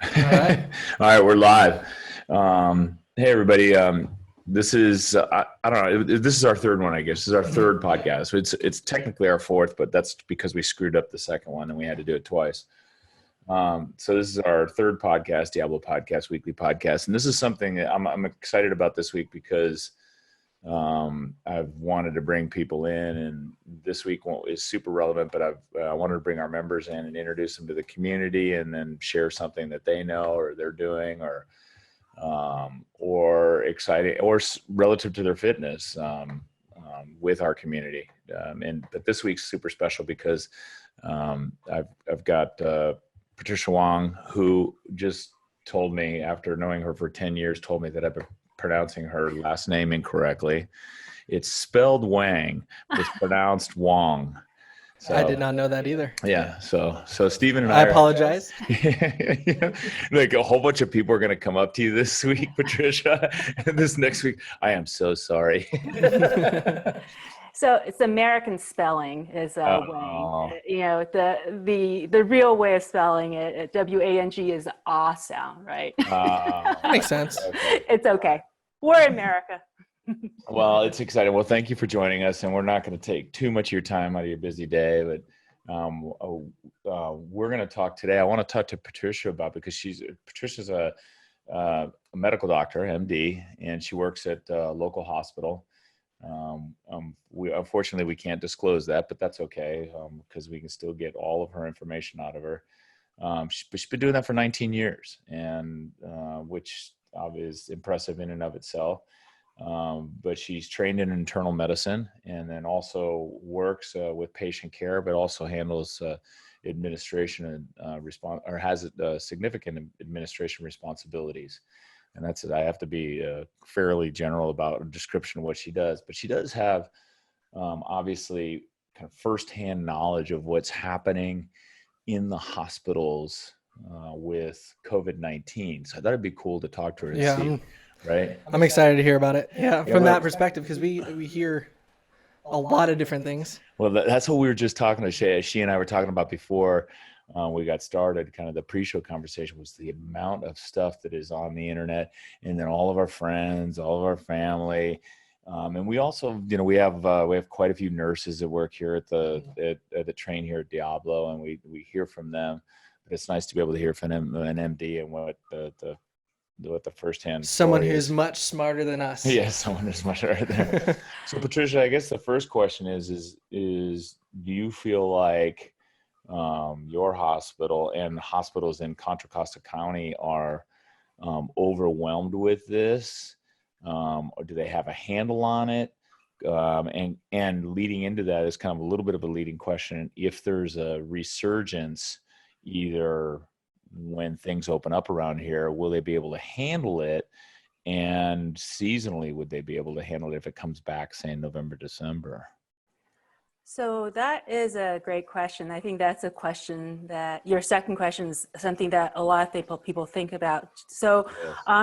All right. All right, we're live. Hey, everybody. This is I don't know. This is our third one, I guess. This is our third podcast. It's technically our fourth, but that's because we screwed up the second one and we had to do it twice. So this is our third podcast, Diablo podcast, weekly podcast, and this is something that I'm excited about this week because I've wanted to bring people in, and this week is super relevant, but I wanted to bring our members in and introduce them to the community and then share something that they know or they're doing or exciting or relative to their fitness with our community. But this week's super special because I've got Patricia Wang, who just told me, after knowing her for 10 years, told me that I've been pronouncing her last name incorrectly. It's spelled Wang, but it's pronounced Wong. So, I did not know that either. Yeah. So Stephen and I I apologize. Like a whole bunch of people are going to come up to you this week, Patricia, and this next week. I am so sorry. So it's American spelling is Oh. Wang. You know, the real way of spelling it, W-A-N-G, is ah sound, right? That makes sense. Okay. It's okay. We're in America. Well, it's exciting. Well, thank you for joining us, and we're not going to take too much of your time out of your busy day, but we're going to talk today. I want to talk to Patricia about, because Patricia's a medical doctor, MD, and she works at a local hospital. Unfortunately, we can't disclose that, but that's okay, because we can still get all of her information out of her. But she's been doing that for 19 years, and which is impressive in and of itself. But she's trained in internal medicine, and then also works with patient care, but also handles administration and has significant administration responsibilities. And that's it. I have to be fairly general about a description of what she does, but she does have obviously kind of firsthand knowledge of what's happening in the hospitals with COVID-19. So I thought it'd be cool to talk to her and see. Right. I'm excited to hear about it. Yeah, from that perspective, because we hear a lot of different things. Well, that's what we were just talking to she and I were talking about before we got started. Kind of the pre-show conversation was the amount of stuff that is on the internet, and then all of our friends, all of our family, and we also, we have quite a few nurses that work here at the train here at Diablo, and we hear from them. But it's nice to be able to hear from an MD and what the firsthand someone story who's much smarter than us. Yeah, someone who's much smarter than. So, Patricia, I guess the first question is do you feel like your hospital and hospitals in Contra Costa County are overwhelmed with this, or do they have a handle on it? And leading into that is kind of a little bit of a leading question: if there's a resurgence, either when things open up around here, will they be able to handle it? And seasonally, would they be able to handle it if it comes back, say, in November, December? So that is a great question. I think that's a question that your second question is something that a lot of people think about. So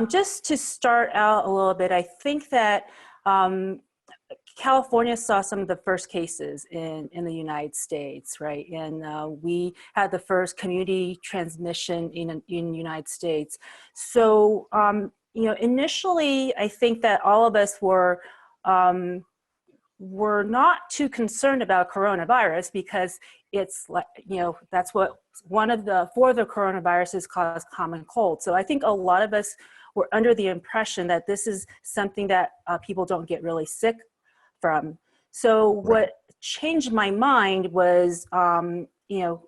just to start out a little bit, I think that California saw some of the first cases in the United States, right? And we had the first community transmission in the United States. So, initially, I think that all of us were not too concerned about coronavirus, because it's like, that's what one of the four of the coronaviruses cause common cold. So I think a lot of us were under the impression that this is something that people don't get really sick from. So what changed my mind was,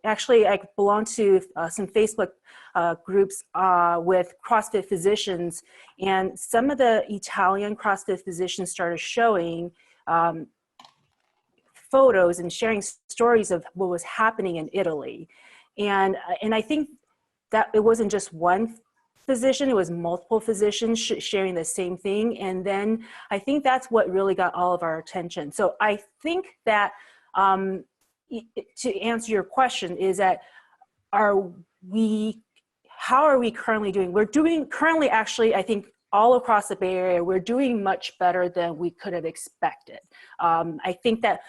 actually I belong to some Facebook groups with CrossFit physicians, and some of the Italian CrossFit physicians started showing photos and sharing stories of what was happening in Italy. And I think that it wasn't just one physician, it was multiple physicians sharing the same thing. And then I think that's what really got all of our attention. So I think that to answer your question is that how are we currently doing? We're doing currently, actually, I think all across the Bay Area, we're doing much better than we could have expected. I think that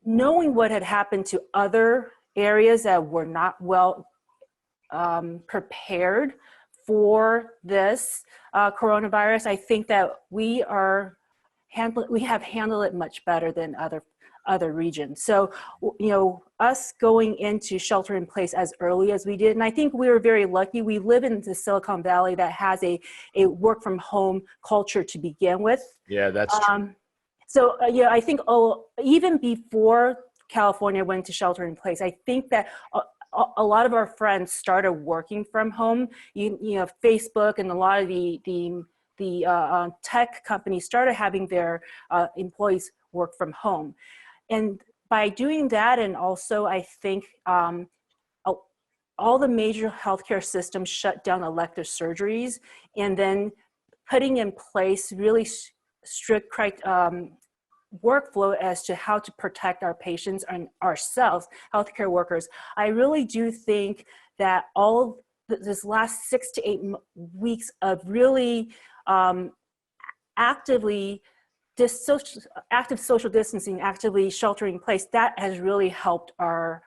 knowing what had happened to other areas that were not well prepared for this coronavirus. I think that we have handled it much better than other regions. So, you know, us going into shelter in place as early as we did, and I think we were very lucky. We live in the Silicon Valley that has a work from home culture to begin with. Yeah, that's true. So, yeah, I think even before California went to shelter in place, I think that a lot of our friends started working from home. You know, Facebook and a lot of the tech companies started having their employees work from home. And by doing that, and also I think all the major healthcare systems shut down elective surgeries, and then putting in place really strict workflow as to how to protect our patients and ourselves, healthcare workers. I really do think that all this last 6 to 8 weeks of really active social distancing, actively sheltering in place, that has really helped our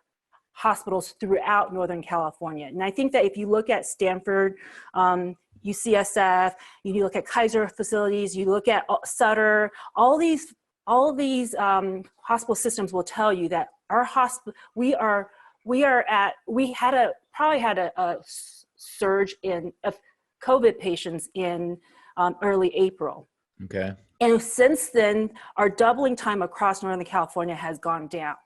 hospitals throughout Northern California. And I think that if you look at Stanford, UCSF, you look at Kaiser facilities, you look at Sutter, all these hospital systems will tell you that our hospital, we probably had a surge of COVID patients in early April. Okay. And since then, our doubling time across Northern California has gone down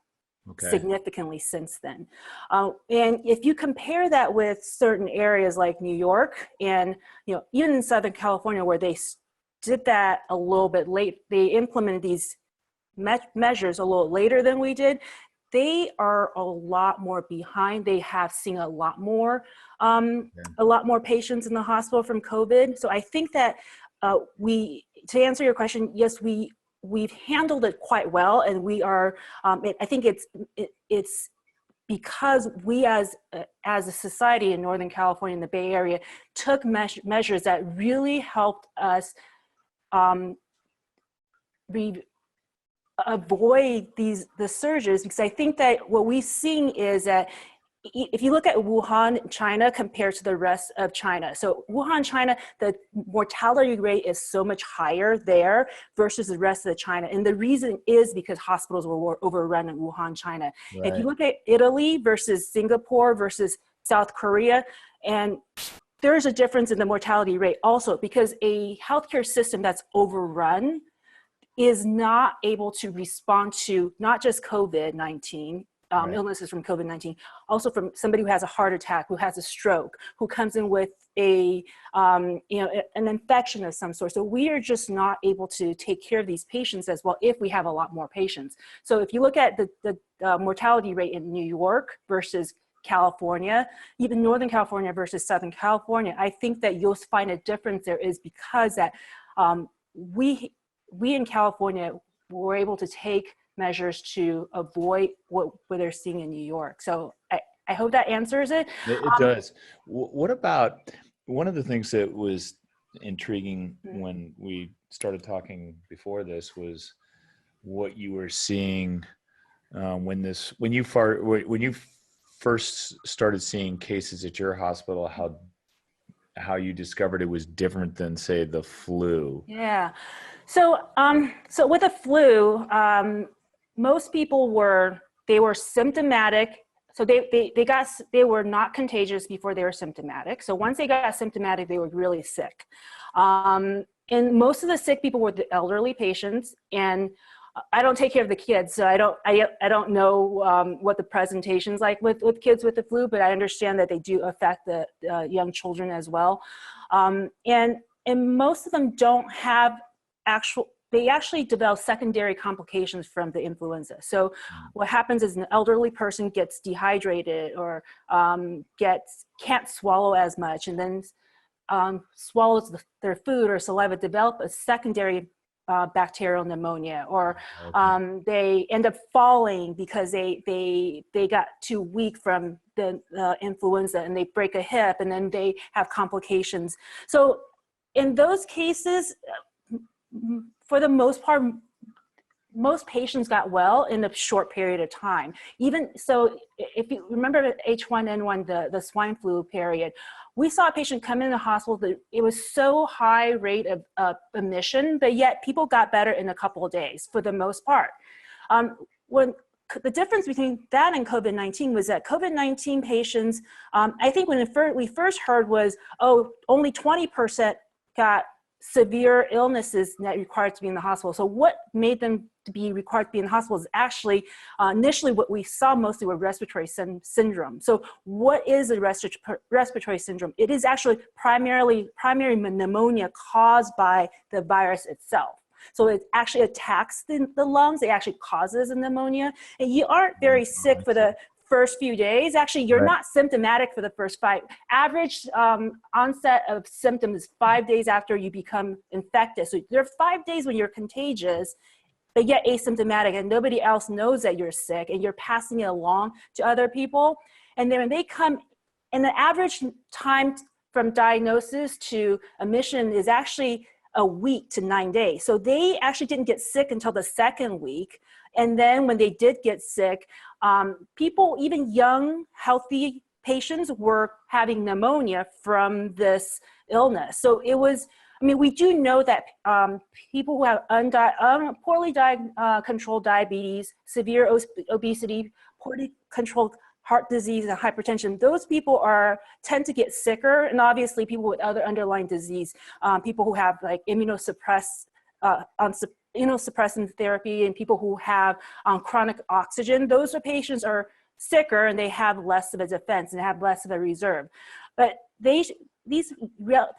significantly since then. And if you compare that with certain areas like New York and, you know, even in Southern California, where they did that a little bit late, they implemented these measures a little later than we did. They are a lot more behind. They have seen a lot more patients in the hospital from COVID. So I think that to answer your question, yes, we've handled it quite well, and we are. I think it's because we as a society in Northern California, in the Bay Area, took measures that really helped us avoid the surges, because I think that what we've seen is that if you look at Wuhan, China, compared to the rest of China, so Wuhan, China, the mortality rate is so much higher there versus the rest of China. And the reason is because hospitals were overrun in Wuhan, China. Right. If you look at Italy versus Singapore versus South Korea, and there's a difference in the mortality rate also, because a healthcare system that's overrun is not able to respond to not just COVID-19, Right. illnesses from COVID-19, also from somebody who has a heart attack, who has a stroke, who comes in with an infection of some sort. So we are just not able to take care of these patients as well if we have a lot more patients. So if you look at the mortality rate in New York versus California, even Northern California versus Southern California, I think that you'll find a difference there is because that we in California were able to take measures to avoid what they're seeing in New York. So I hope that answers it. It does. What about one of the things that was intriguing when we started talking before this was what you were seeing when you first started seeing cases at your hospital, how you discovered it was different than, say, the flu. Yeah. So with the flu, most people were symptomatic. So they were not contagious before they were symptomatic. So once they got symptomatic, they were really sick. And most of the sick people were the elderly patients. And I don't take care of the kids, so I don't know what the presentation's like with kids with the flu, but I understand that they do affect the young children as well. And most of them don't have they actually develop secondary complications from the influenza. So what happens is an elderly person gets dehydrated or can't swallow as much, and then swallows their food or saliva, develop a secondary bacterial pneumonia, or they end up falling because they got too weak from the influenza, and they break a hip, and then they have complications. So in those cases, for the most part, most patients got well in a short period of time. Even so, if you remember H1N1, the swine flu period, we saw a patient come in the hospital that it was so high rate of admission, but yet people got better in a couple of days for the most part. When the difference between that and COVID-19 was that COVID-19 patients, I think when we first heard was, oh, only 20% got severe illnesses that required to be in the hospital. So what made them to be required to be in the hospital is actually initially what we saw mostly were respiratory syndrome. So what is a respiratory syndrome? It is actually primary pneumonia caused by the virus itself. So it actually attacks the lungs. It actually causes a pneumonia. And you aren't very sick for the first few days. Actually, you're not symptomatic for the first 5. Average onset of symptoms is 5 days after you become infected. So there are 5 days when you're contagious, but yet asymptomatic, and nobody else knows that you're sick, and you're passing it along to other people. And then when they come, and the average time from diagnosis to admission is actually a week to 9 days. So they actually didn't get sick until the second week. And then when they did get sick, people, even young, healthy patients, were having pneumonia from this illness. So it was, I mean, we do know that people who have poorly controlled diabetes, severe obesity, poorly controlled heart disease and hypertension, those people tend to get sicker. And obviously people with other underlying disease, people who have like immunosuppressant therapy, and people who have chronic oxygen, those patients are sicker and they have less of a defense and have less of a reserve. But these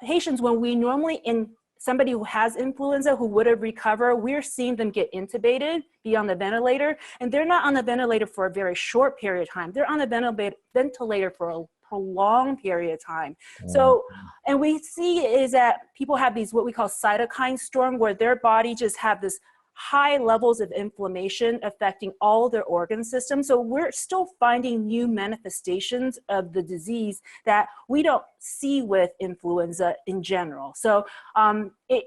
patients, when we normally in somebody who has influenza who would have recovered, we're seeing them get intubated, be on the ventilator, and they're not on the ventilator for a very short period of time. They're on the ventilator for a prolonged period of time. So, and we see is that people have these, what we call cytokine storm, where their body just have this high levels of inflammation affecting all their organ systems. So we're still finding new manifestations of the disease that we don't see with influenza in general. So,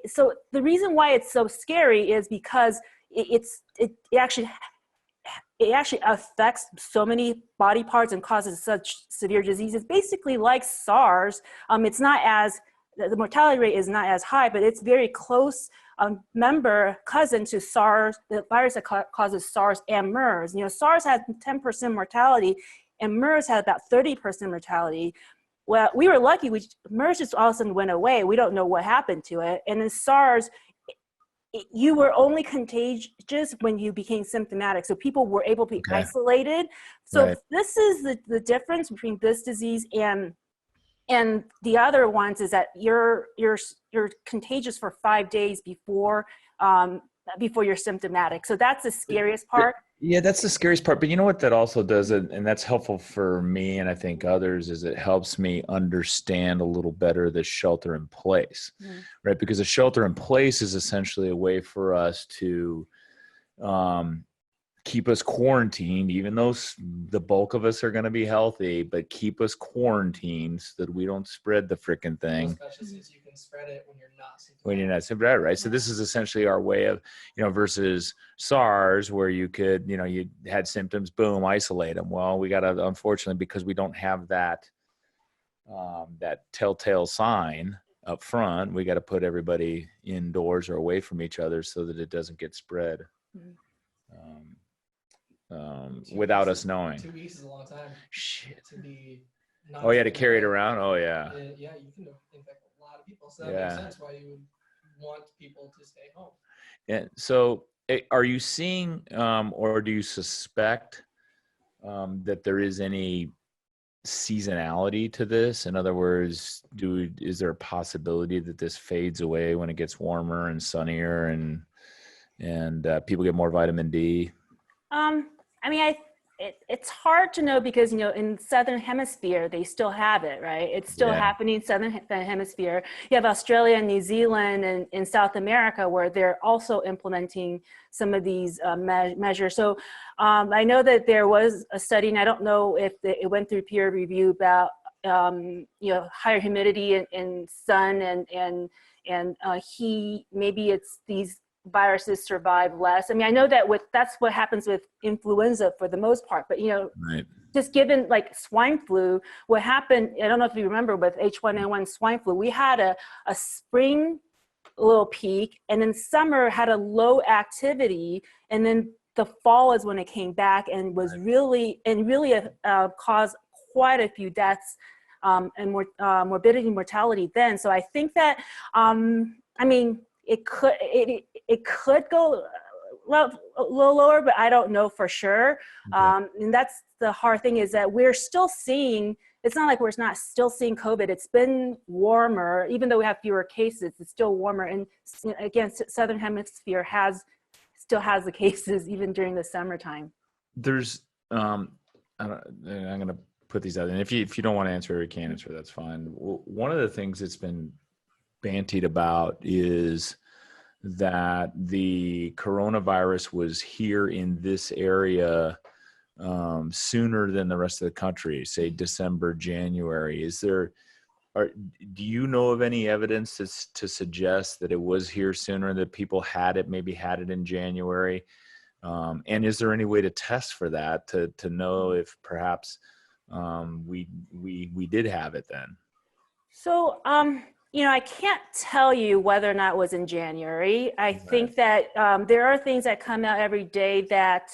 so the reason why it's so scary is because it actually affects so many body parts and causes such severe diseases. Basically like SARS, it's not as, the mortality rate is not as high, but it's very close cousin to SARS, the virus that causes SARS and MERS. You know, SARS had 10% mortality and MERS had about 30% mortality. Well, we were lucky, MERS just all of a sudden went away. We don't know what happened to it. And in SARS, you were only contagious when you became symptomatic. So people were able to be isolated. So this is the difference between this disease and the other ones is that you're contagious for 5 days before you're symptomatic. So that's the scariest part. Yeah, that's the scariest part. But you know what that also does, and that's helpful for me and I think others, is it helps me understand a little better the shelter in place, right? Because a shelter in place is essentially a way for us to keep us quarantined, even though the bulk of us are going to be healthy, but keep us quarantined so that we don't spread the freaking thing. Especially since you can spread it when you're not symptomatic. When you're not symptomatic, right? So this is essentially our way of, versus SARS, where you could, you had symptoms, boom, isolate them. Well, we got to, unfortunately, because we don't have that telltale sign up front, we got to put everybody indoors or away from each other so that it doesn't get spread. Without us knowing. 2 weeks is a long time. Shit. To be To carry it around? Oh, yeah. Yeah, you can infect a lot of people. So that makes sense why you would want people to stay home. Yeah. So are you seeing or do you suspect that there is any seasonality to this? In other words, is there a possibility that this fades away when it gets warmer and sunnier and people get more vitamin D? I mean, it's hard to know because, in Southern Hemisphere, they still have it, right? It's still happening in Southern Hemisphere. You have Australia and New Zealand and South America where they're also implementing some of these measures. So I know that there was a study, and I don't know if it went through peer review about, higher humidity and sun and heat. Maybe it's these viruses survive less. I mean, I know that that's what happens with influenza for the most part, but Right. just given like swine flu, what happened, I don't know if you remember with H1N1 swine flu, we had a spring little peak, and then summer had a low activity, and then the fall is when it came back and was really caused quite a few deaths and morbidity and mortality then. So I think that I mean, it could go a little lower, but I don't know for sure. Okay. And that's the hard thing, is that we're still seeing, it's not like we're not still seeing COVID. It's been warmer, even though we have fewer cases, it's still warmer. And again, Southern Hemisphere still has the cases even during the summertime. There's, I'm going to put these out, and if you don't want to answer or you can't answer, that's fine. One of the things that's been bantied about is that the coronavirus was here in this area sooner than the rest of the country, say December, January. Do you know of any evidence to suggest that it was here sooner, that people maybe had it in January? And is there any way to test for that to know if perhaps we did have it then? So, I can't tell you whether or not it was in January. I think that there are things that come out every day that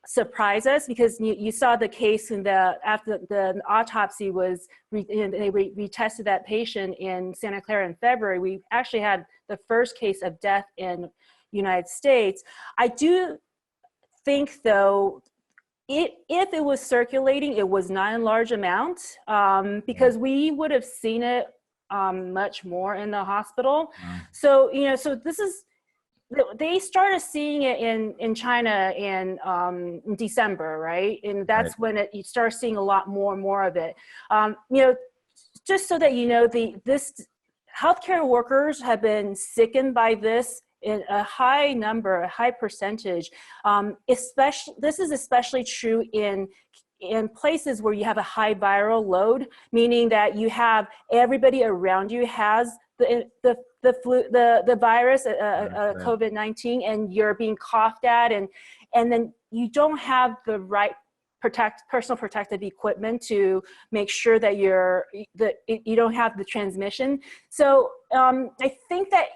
surprise us, because you saw the case after the autopsy was, they retested that patient in Santa Clara in February. We actually had the first case of death in the United States. I do think, though, if it was circulating, it was not in large amount, because we would have seen it much more in the hospital. So, so this is, they started seeing it in China in December, right? And that's when you start seeing a lot more of it. Just so that this healthcare workers have been sickened by this in a high number, a high percentage. This is especially true in places where you have a high viral load, meaning that you have everybody around you has the flu, the virus, COVID-19, and you're being coughed at, and then you don't have the right personal protective equipment to make sure that you don't have the transmission. So I think that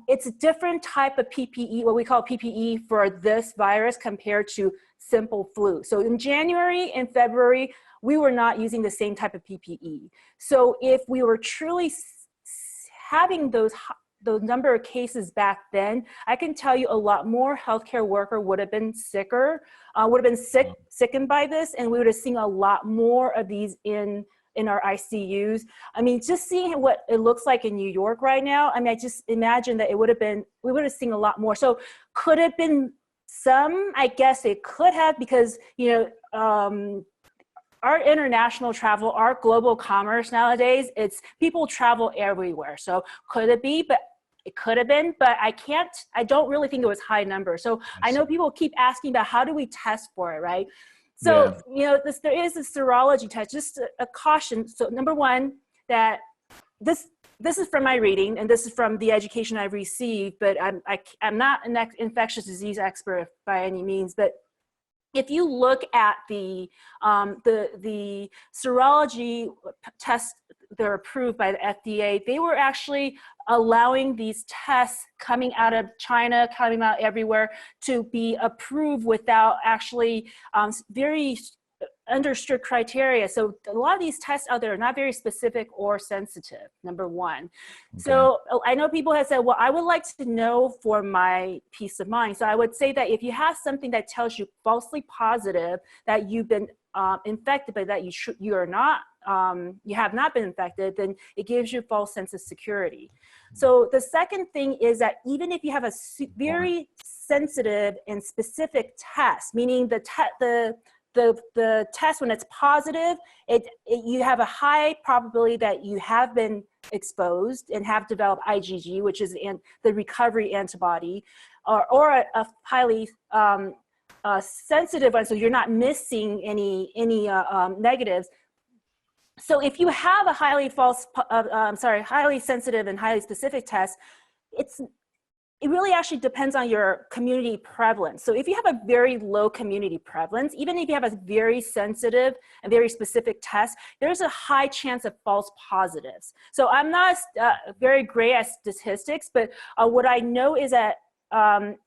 it's a different type of PPE, what we call PPE for this virus compared to simple flu. So in January and February, we were not using the same type of PPE. So if we were truly having those number of cases back then, I can tell you a lot more healthcare worker would have been sickened by this, and we would have seen a lot more of these in our ICUs. I mean, just seeing what it looks like in New York right now, I mean, I just imagine that we would have seen a lot more. So could it have been some? I guess it could have, because, our international travel, our global commerce nowadays, people travel everywhere. So could it be? But it could have been, but I don't really think it was high numbers. So I know people keep asking about how do we test for it, right? So, there is a serology test, just a caution. So number one, that this is from my reading, and this is from the education I've received, but I'm not an infectious disease expert by any means, but if you look at the serology tests that are approved by the FDA, they were actually allowing these tests coming out of China, coming out everywhere, to be approved without actually very under strict criteria. So a lot of these tests out there are not very specific or sensitive, number one. Okay. So I know people have said, well, I would like to know for my peace of mind. So I would say that if you have something that tells you falsely positive that you've been infected, but that you are not, you have not been infected, then it gives you a false sense of security. So the second thing is that even if you have a very sensitive and specific test, meaning the test, when it's positive, you have a high probability that you have been exposed and have developed IgG, which is the recovery antibody, or a highly sensitive one, so you're not missing any negatives. So if you have a highly sensitive and highly specific test, it really actually depends on your community prevalence. So if you have a very low community prevalence, even if you have a very sensitive and very specific test, there's a high chance of false positives. So I'm not very great at statistics, but what I know is that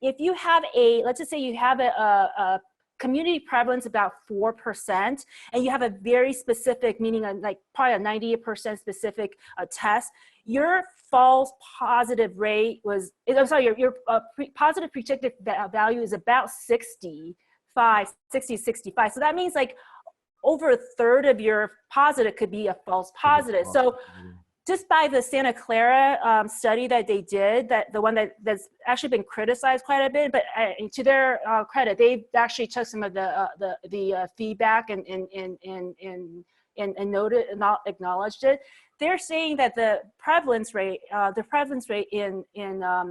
if you have let's just say you have a community prevalence about 4%, and you have a very specific, meaning like probably a 98% specific test, your false positive rate was, I'm sorry, your positive predictive value is about 60, 65. So that means like over a third of your positive could be a false positive. So just by the Santa Clara study that they did, the one that's actually been criticized quite a bit, but to their credit, they actually took some of the feedback and noted and acknowledged it. They're saying that the prevalence rate in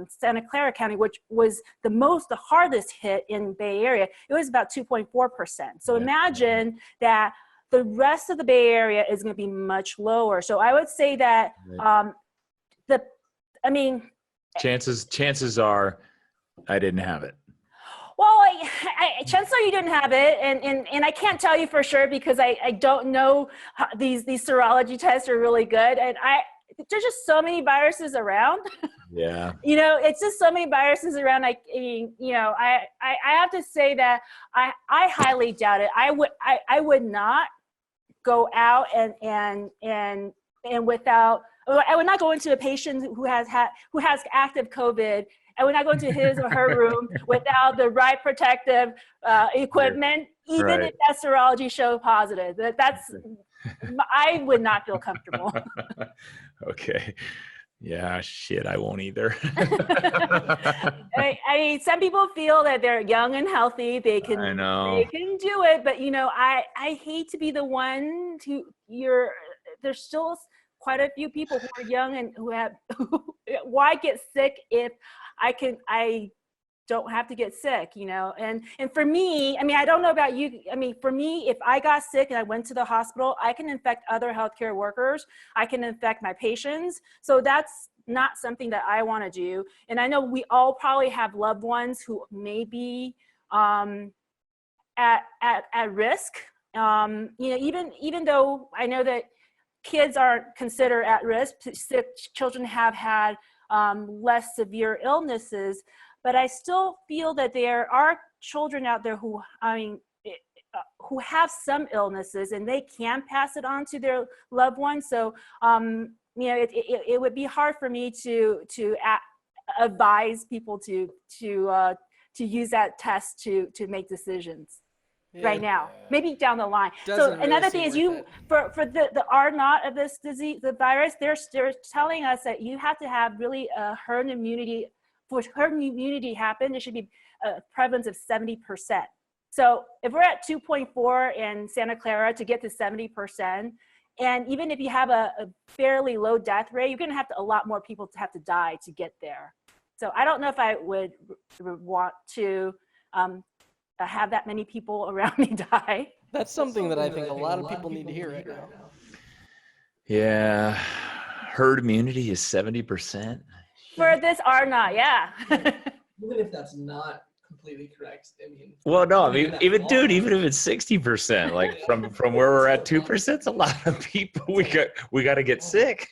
Santa Clara County, which was the hardest hit in Bay Area, it was about 2.4%. So imagine that the rest of the Bay Area is going to be much lower. So I would say that chances are I didn't have it. Well, chances are you didn't have it, and I can't tell you for sure because I don't know how these serology tests are really good, and there's just so many viruses around. Yeah. It's just so many viruses around. I have to say that I highly doubt it. I would not go out and without. I would not go into a patient who has active COVID. I would not go into his or her room without the right protective equipment, even if that serology showed positive. I would not feel comfortable. Okay. Yeah, shit, I won't either. I mean, some people feel that they're young and healthy. They can do it, but I hate to be the one there's still quite a few people who are young and why get sick if I don't have to get sick, and for me, I mean, I don't know about you. I mean, for me, if I got sick and I went to the hospital, I can infect other healthcare workers. I can infect my patients. So that's not something that I want to do. And I know we all probably have loved ones who may be at risk. Even though I know that kids aren't considered at risk, children have had less severe illnesses, but I still feel that there are children out there who have some illnesses and they can pass it on to their loved ones. So, it would be hard for me to advise people to use that test to make decisions. Yeah. Right now, maybe down the line. So another thing is for the R naught of this disease, the virus, they're telling us that you have to have really a herd immunity. For herd immunity to happen, there should be a prevalence of 70%. So if we're at 2.4 in Santa Clara to get to 70%, and even if you have a fairly low death rate, you're going to have a lot more people to have to die to get there. So I don't know if I would want to have that many people around me die. That's something that I think a lot of people need to hear right now. Yeah, herd immunity is 70%. For this R naught, yeah. Even if that's not completely correct, I mean. Well, no, I mean, even if it's 60%, like from where we're at 2%, it's a lot of people. We got to get sick.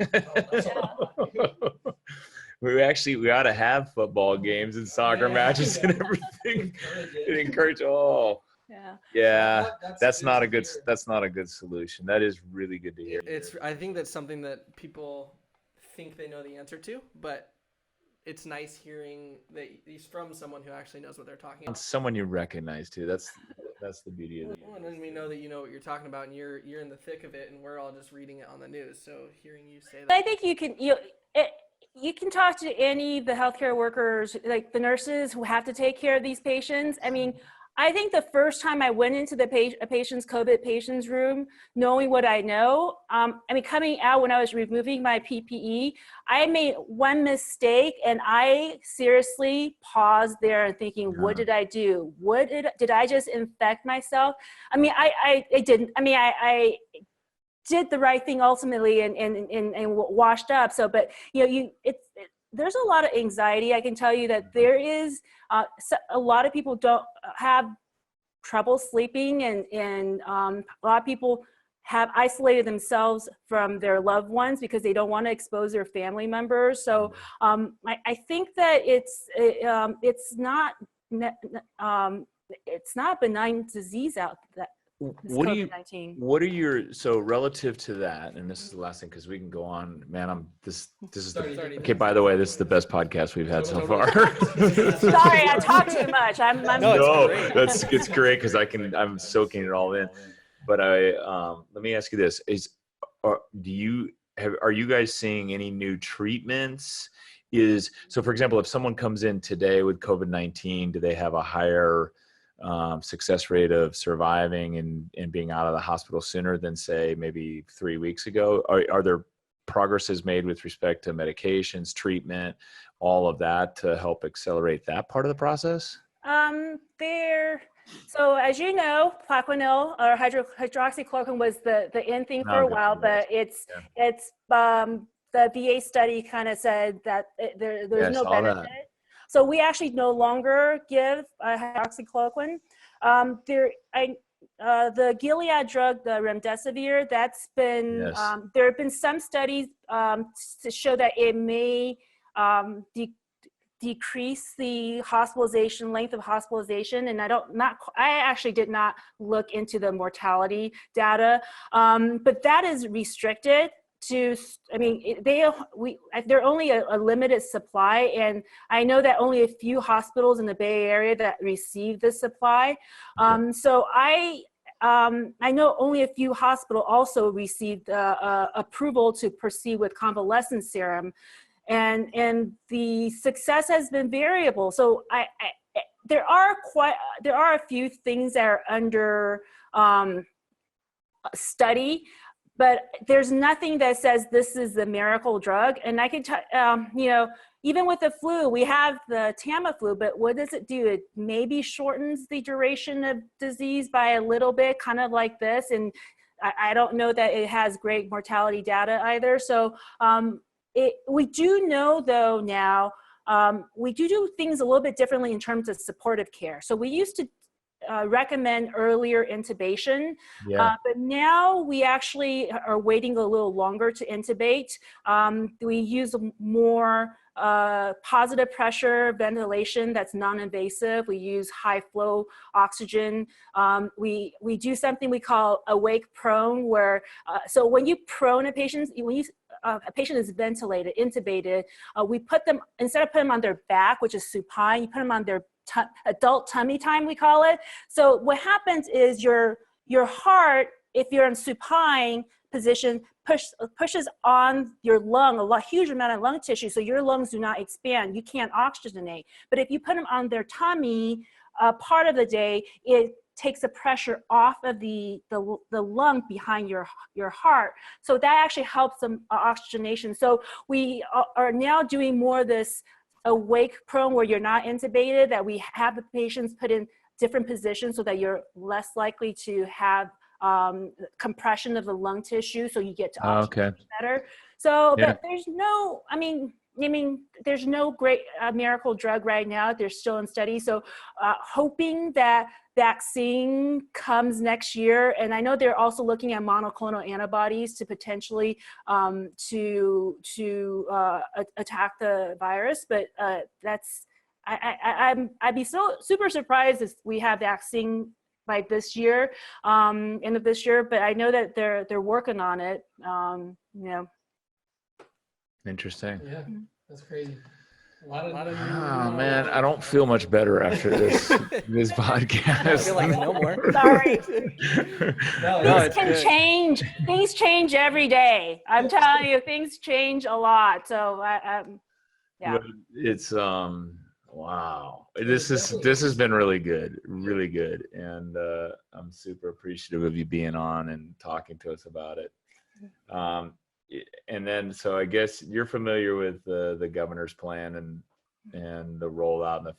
We ought to have football games and soccer matches and everything. And encourage Yeah. That's not a good solution. That is really good to hear. I think that's something that people think they know the answer to, but it's nice hearing that he's from someone who actually knows what they're talking about. Someone you recognize too. That's the beauty of it. Well, and then we know that you know what you're talking about, and you're in the thick of it, and we're all just reading it on the news. So hearing you say that, I think you can talk to any of the healthcare workers, like the nurses who have to take care of these patients. I mean, I think the first time I went into a patient's COVID patient's room, knowing what I know, coming out when I was removing my PPE, I made one mistake and I seriously paused there and thinking, what did I do? Did I just infect myself? I mean, I didn't. I mean, I did the right thing ultimately and washed up. So, but there's a lot of anxiety. I can tell you that there is a lot of people don't have trouble sleeping, and a lot of people have isolated themselves from their loved ones because they don't want to expose their family members. So I think that it's not a benign disease out that. What are your, so relative to that, and this is the last thing because we can go on, man, this is okay, by the way, this is the best podcast we've had so far. Sorry, I talk too much. It's great because I'm soaking it all in. But let me ask you this: are you guys seeing any new treatments? So for example, if someone comes in today with COVID-19, do they have a higher success rate of surviving and being out of the hospital sooner than, say, maybe 3 weeks ago? Are there progresses made with respect to medications, treatment, all of that to help accelerate that part of the process? So as you know, Plaquenil or hydroxychloroquine was the in thing for a while, but it's the VA study kind of said that there's no benefit. That. So we actually no longer give hydroxychloroquine. The Gilead drug, the remdesivir, that's been, there have been some studies to show that it may decrease the length of hospitalization. And I actually did not look into the mortality data, but that is restricted to, they're only a limited supply, and I know that only a few hospitals in the Bay Area that receive this supply. So I know only a few hospitals also received approval to proceed with convalescent serum, and the success has been variable. So there are a few things that are under study. But there's nothing that says this is the miracle drug. And I can even with the flu, we have the Tamiflu, but what does it do? It maybe shortens the duration of disease by a little bit, kind of like this. And I don't know that it has great mortality data either. So we do know, though, now, we do things a little bit differently in terms of supportive care. So we used to recommend earlier intubation, but now we actually are waiting a little longer to intubate. We use more positive pressure ventilation that's non-invasive. We use high flow oxygen. We do something we call awake prone, where so when you prone a patient, a patient is ventilated, intubated, we put them, instead of putting them on their back, which is supine, you put them on their adult tummy time, we call it. So what happens is your heart, if you're in supine position, pushes on your lung, huge amount of lung tissue, so your lungs do not expand. You can't oxygenate. But if you put them on their tummy, part of the day, it takes the pressure off of the lung behind your heart. So that actually helps them oxygenation. So we are now doing more of this awake prone, where you're not intubated, that we have the patients put in different positions so that you're less likely to have compression of the lung tissue, so you get to oxygenate better. So, but there's no, there's no great miracle drug right now. They're still in study. So hoping that vaccine comes next year. And I know they're also looking at monoclonal antibodies to potentially attack the virus. But I'd be so super surprised if we have vaccine by this year, end of this year. But I know that they're working on it. Interesting. Yeah, that's crazy. Man, I don't feel much better after this podcast. I feel like I know more. Sorry. Things can change. Things change every day. I'm telling you, things change a lot. So yeah. It's wow. This has been really good, and I'm super appreciative of you being on and talking to us about it. And then, so I guess you're familiar with the governor's plan and the rollout and the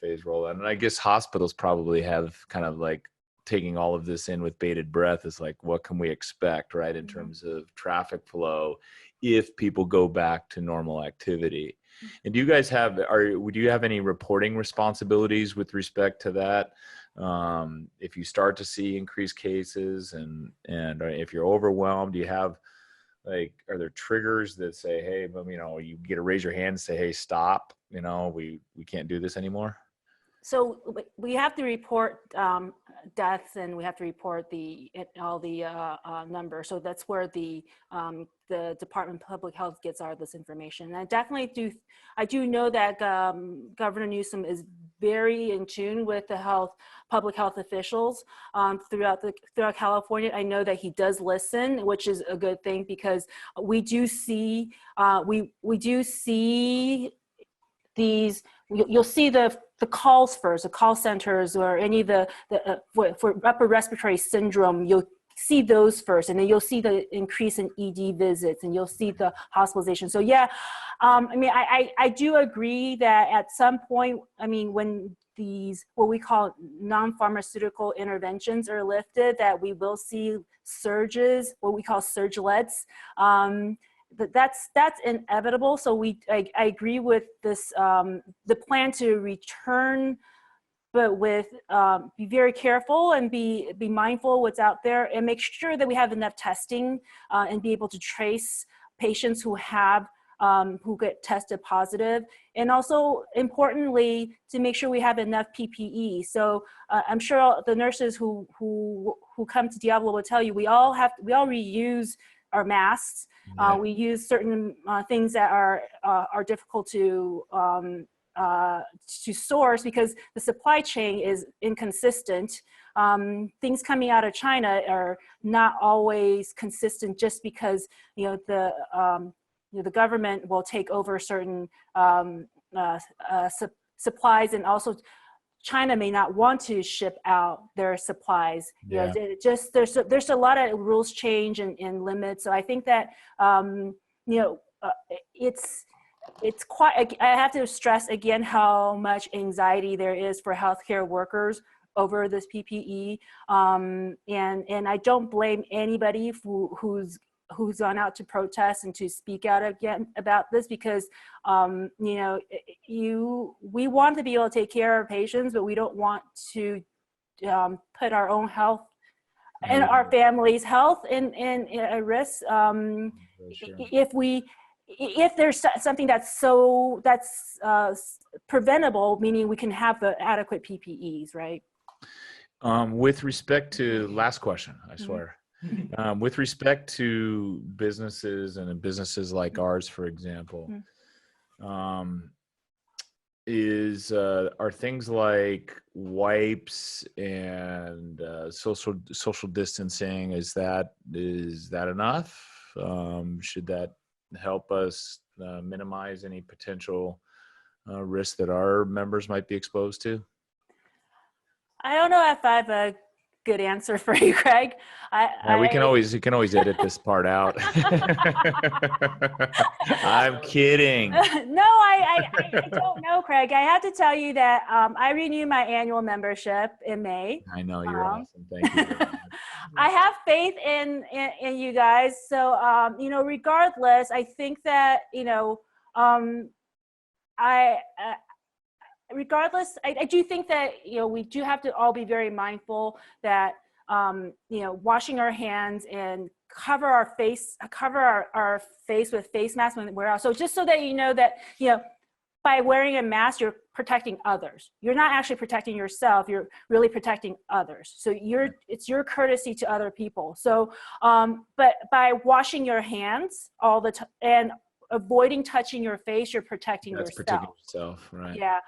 phase rollout. And I guess hospitals probably have kind of like taking all of this in with bated breath, is like, what can we expect, right, in terms of traffic flow if people go back to normal activity? And do you guys would you have any reporting responsibilities with respect to that? If you start to see increased cases and if you're overwhelmed, do you have, like, are there triggers that say, hey, you get to raise your hand and say, hey, stop, we can't do this anymore? So we have to report deaths, and we have to report all the numbers. So that's where the Department of Public Health gets all this information. And I do know that Governor Newsom is very in tune with the public health officials throughout California. I know that he does listen, which is a good thing, because we do see these. You'll see the calls first, the call centers, or any of for upper respiratory syndrome. You'll see those first, and then you'll see the increase in ED visits, and you'll see the hospitalization. So yeah, I do agree that at some point, when these what we call non-pharmaceutical interventions are lifted, that we will see surges, what we call surgelets. That's inevitable. So I agree with this, the plan to return, but be very careful and be mindful what's out there, and make sure that we have enough testing and be able to trace patients who get tested positive, and also importantly to make sure we have enough PPE. So I'm sure the nurses who come to Diablo will tell you we all reuse our masks. We use certain things that are difficult to source because the supply chain is inconsistent. Things coming out of China are not always consistent, just because the government will take over certain supplies, and also China may not want to ship out their supplies. Yeah. There's a lot of rules change and limits. So I think that it's quite. I have to stress again how much anxiety there is for healthcare workers over this PPE, and I don't blame anybody who's gone out to protest and to speak out again about this, because we want to be able to take care of our patients, but we don't want to put our own health and our family's health in a risk. Sure. If there's something that's preventable, meaning we can have the adequate PPEs, right? With respect to last question, I swear. With respect to businesses and businesses like ours, for example, are things like wipes and social distancing, is that enough? Should that help us minimize any potential risks that our members might be exposed to? I don't know if I have a good answer for you, Craig. You can always edit this part out. I'm kidding. No, I don't know, Craig. I have to tell you that I renewed my annual membership in May. I know, you're awesome. Thank you. I have faith in you guys. So regardless, I think that regardless, I do think that we do have to all be very mindful that washing our hands and cover our face with face masks when we're out. So just so that that by wearing a mask, you're protecting others. You're not actually protecting yourself. You're really protecting others. So it's your courtesy to other people. So but by washing your hands all the time and avoiding touching your face, you're protecting yourself. That's protecting yourself, right? Yeah.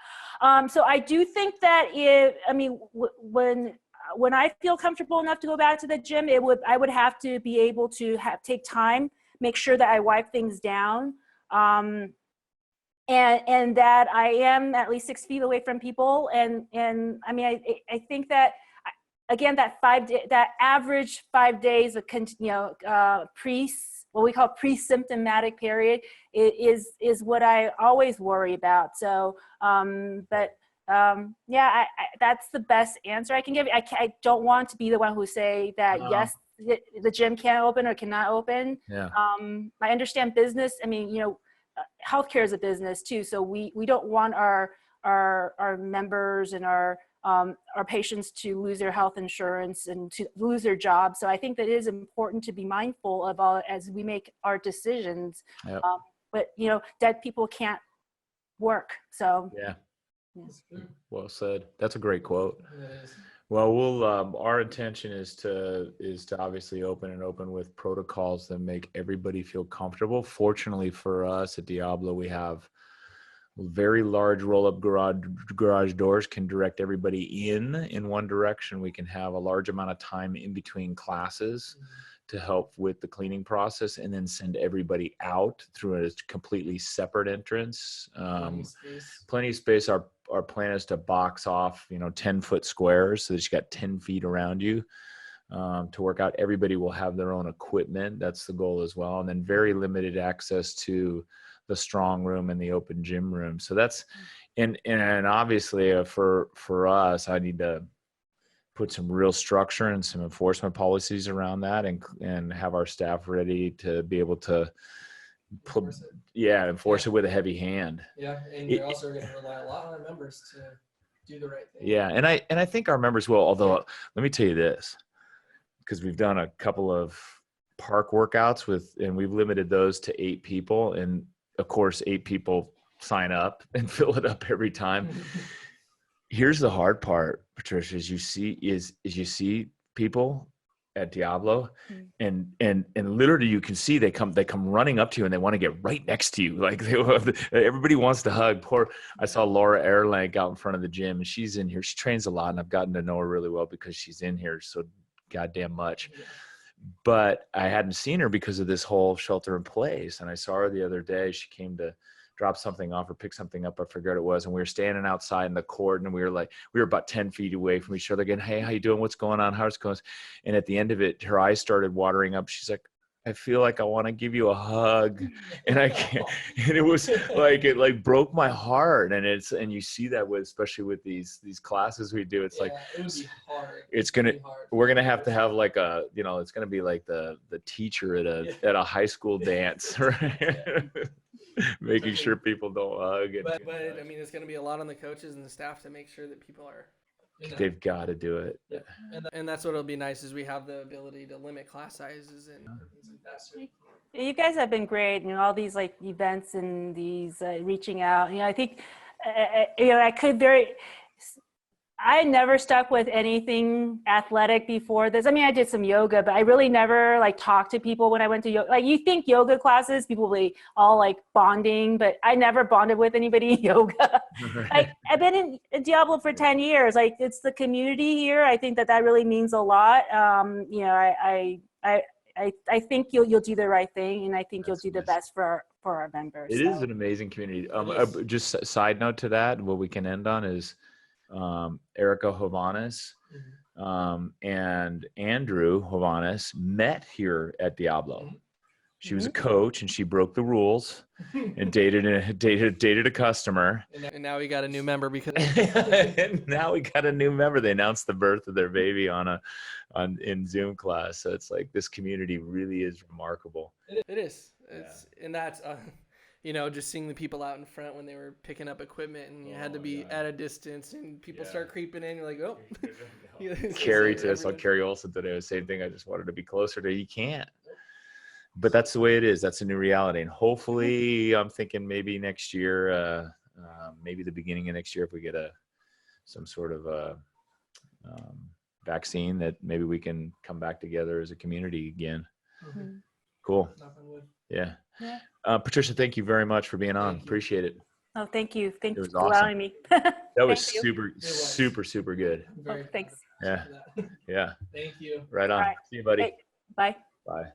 So I do think that when I feel comfortable enough to go back to the gym, I would have to be able to take time, make sure that I wipe things down, and that I am at least 6 feet away from people. And I think that again, that average 5 days of what we call pre-symptomatic period is what I always worry about. So, that's the best answer I can give you. I don't want to be the one who say that yes, the gym can open or cannot open. Yeah. I understand business. healthcare is a business too. So we don't want our members and our patients to lose their health insurance and to lose their jobs. So I think that it is important to be mindful about as we make our decisions. Yep. But dead people can't work. So Yeah. That's good. Well said. That's a great quote. It is. Well, we'll our intention is to obviously open with protocols that make everybody feel comfortable. Fortunately for us at Diablo, we have very large roll-up garage doors, can direct everybody in one direction. We can have a large amount of time in between classes to help with the cleaning process, and then send everybody out through a completely separate entrance. Plenty of space. Our plan is to box off, 10-foot squares, so that you got 10 feet around you to work out. Everybody will have their own equipment. That's the goal as well. And then very limited access to the strong room and the open gym room. So that's, and obviously for us, I need to put some real structure and some enforcement policies around that, and have our staff ready to be able to enforce it with a heavy hand. Yeah, and we're also going to rely a lot on our members to do the right thing. Yeah, and I think our members will, although let me tell you this, because we've done a couple of park workouts and we've limited those to 8 people, and of course 8 people sign up and fill it up every time. Here's the hard part, Patricia, is you see people at Diablo, and literally you can see they come running up to you and they want to get right next to you. Like everybody wants to hug. I saw Laura Erlang out in front of the gym, and she's in here. She trains a lot, and I've gotten to know her really well because she's in here so goddamn much. Yeah. But I hadn't seen her because of this whole shelter in place. And I saw her the other day. She came to drop something off or pick something up. I forgot what it was. And we were standing outside in the court, and we were about 10 feet away from each other again. Hey, how you doing? What's going on? How's it going? And at the end of it, her eyes started watering up. She's like, I feel like I want to give you a hug, and I can't. And it was like, it broke my heart. And you see that especially with these classes we do. It's it would be hard. We're going to have like it's going to be like the teacher at a high school dance, right? Making sure people don't hug. But I mean, it's going to be a lot on the coaches and the staff to make sure that people are. They've got to do it. Yeah. And that's what'll be nice, is we have the ability to limit class sizes and. You guys have been great, all these events and these reaching out. I think I never stuck with anything athletic before this. I mean, I did some yoga, but I really never talked to people when I went to yoga. You think yoga classes, people will be all bonding, but I never bonded with anybody in yoga. I've been in Diablo for 10 years. It's the community here. I think that really means a lot. I think you'll do the right thing, and I think you'll do the best for our members. It is an amazing community. Just a side note to that, what we can end on is Erica Hovanes and Andrew Hovanes met here at Diablo. She was a coach, and she broke the rules and dated a customer. And now we got a new member because. And now we got a new member. They announced the birth of their baby in Zoom class. So it's this community really is remarkable. It is. And that's just seeing the people out in front when they were picking up equipment, and you had to be at a distance, and people start creeping in. You're like, oh. Carrie I saw Carrie Olsen today. The same thing. I just wanted to be closer to. You can't. But that's the way it is. That's a new reality. And hopefully, I'm thinking maybe next year, maybe the beginning of next year, if we get some sort of vaccine, that maybe we can come back together as a community again. Mm-hmm. Cool. Yeah. Patricia, thank you very much for being on. Appreciate it. Oh, thank you. Thank you for awesome. allowing me. That was super good. Oh, thanks. Yeah. Thank you. Right on. Right. See you, buddy. Bye. Bye.